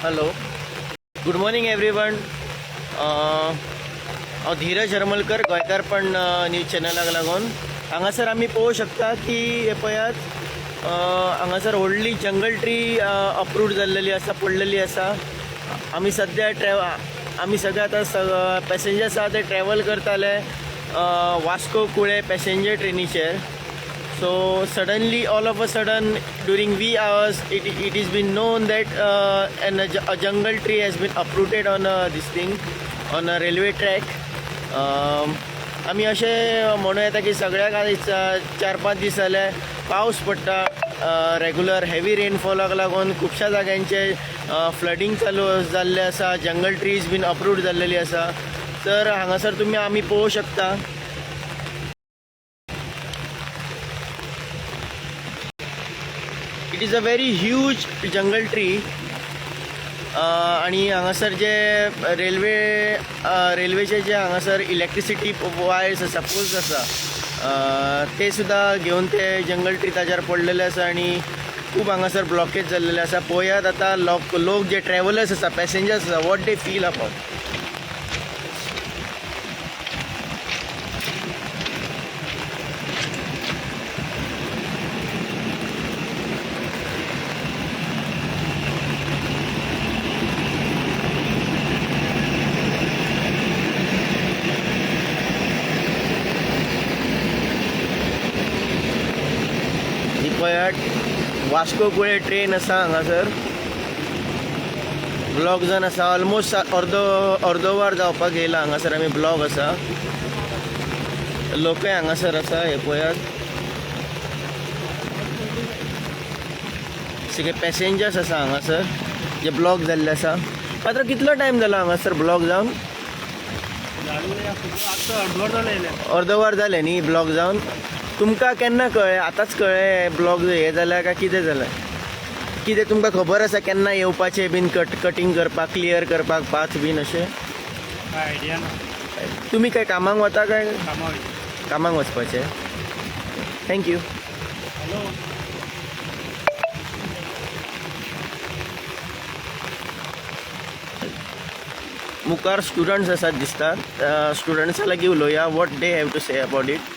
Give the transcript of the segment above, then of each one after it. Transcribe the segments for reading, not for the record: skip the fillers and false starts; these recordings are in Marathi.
Hello, good morning everyone. हांव धीरज हरमलकर, गोंयकारपण न्यूज चॅनलाक लागून हांगासर आमी पळोवंक शकता की हे पळयात, हांगासर व्हडली जंगल ट्री अप्रूव्ड जाल्लेली आसा, पडलेली आसा. आमी सद्या आमी सगळे आतां पॅसेंजर्स आहा ते ट्रॅव्हल करताले वास्को कुळे पॅसेंजर ट्रेनीचेर. So suddenly, all of a sudden, during wee hours, it is been known that a jungle tree has been uprooted on this thing, on a railway track. आमी अशें म्हणूं येता की सगळ्याक आयज 4-5 दीस जाले पावस पडटा रेगुलर हेवी रेनफॉलाक लागून खुबश्या जाग्यांचे फ्लडिंग चालू जाल्लें आसा. जंगल ट्रीज बीन अप्रूव्ड जाल्लेली आसा. तर हांगासर तुमी आमी पळोवंक शकता it is a very huge jungle tree. आणि हांगासर जे रेल्वेचे जे हांगासर इलेक्ट्रिसिटी वायर्स आसा, पोल्स आसा, ते सुद्दां घेवन ते जंगल ट्री ताजेर पडलेले आसा आणि खूब हांगासर ब्लॉकेज जाल्लेले आसा. पळयात आतां लोक जे ट्रॅव्हलर्स आसा, पॅसेंजर्स आसा, वॉट दे फील अबाउट. पळयात वास्को कुळे ट्रेन आसा, हांगासर ब्लॉक जावन आसा. ऑलमोस्ट अर्दो वर जावपाक येयला. हांगासर आमी ब्लॉक आसा, लोकय हांगासर आसा. हे पळयात सगळे पॅसेंजर्स आसा हांगासर जे ब्लॉक जाल्ले आसा. मात्र कितलो टायम जालो हांगासर ब्लॉक जावन? अर्दवर जालें न्ही ब्लॉक जावन. तुमकां केन्ना कळ्ळें? आतांच कळ्ळें ब्लॉक हे जाल्या काय कितें जालें? कितें तुमकां खबर आसा केन्ना येवपाचें बीन कटिंग करपाक, क्लियर करपाक पाथ बीन अशें? आयडिया ना. तुमी काय कामाक वता काय? कामाक वचपाचें. थँक्यू. मुखार स्टुडंट्स आसात दिसतात. स्टुडंट्सां लागीं उलोवया. What they have to say about it.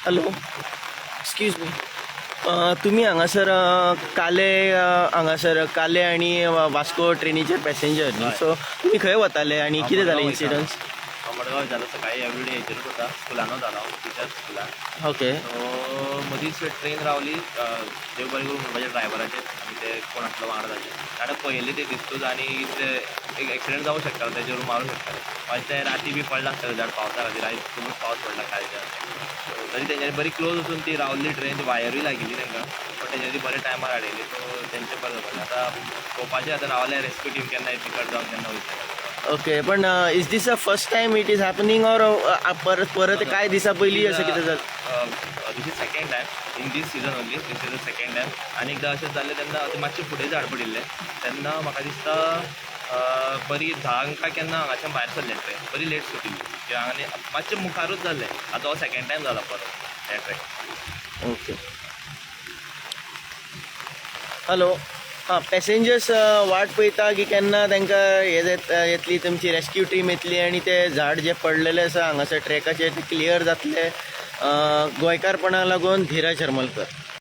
Hello, excuse me. तुम्ही हांगासर काले आणि वास्को ट्रेनीचे पॅसेंजर न्ही. सो तुम्ही खंय वताले आणि कितें जालें इन्सिडंट्स? मडगांव झालं सकाळी एवरीडे हेचेरूच होता, स्कुलानूच जालो टिचर स्कुलान. ओके. सो मदींच ट्रेन रावली. देव बरें करून म्हज्या ड्रायव्हराचेर आनी ते कोण आसलो वांगडा ताचे ताणें पळयल्ली ते दिसतूच आनी ते एक एक्सिडेंट जावंक शकतालो, तेजेर मारूंक शकताले. मागीर ते राती बी पडला आसतले झाड पावसा खातीर. आयज खूबच पावस पडला कालच्यान. तरी तेंच्यांनी बरी क्लोज वचून ती रावल्ली ट्रेन. ती वायरूय लागिल्ली तांकां, बट तेंच्यांनी बरे टायमार हाडयली. सो तेंचे बरें जालें. आतां पळोवपाचें आतां रावले रेस्क्यू टीम केन्ना येतली, कट जावन केन्ना वयतले. ओके, पण is this a first time it is happening or परत काय दिसा पयलीं अशें कितें जालें? This is second time in this season only. This is the second time. आनी एकदां अशेंच जाल्लें तेन्ना मातशें फुडें झाड पडिल्लें तेन्ना म्हाका दिसता बरी 10 केन्ना हांगाच्यान भायर सरलें ट्रेन. बरी लेट सुटिल्ली आनी मातशें मुखारूच जाल्लें. आतां हो सेकंड टायम जाला परत हे ट्रेन. ओके. हॅलो. पॅसेंजर्स वाट पळयता की केन्ना तांकां येतली तुमची रेस्क्यू टीम येतली आणि ते झाड जे पडलेले आसा हांगासर ट्रॅकाचेर ते क्लियर जातले. गोंयकारपणाक लागून धीरज हरमलकर.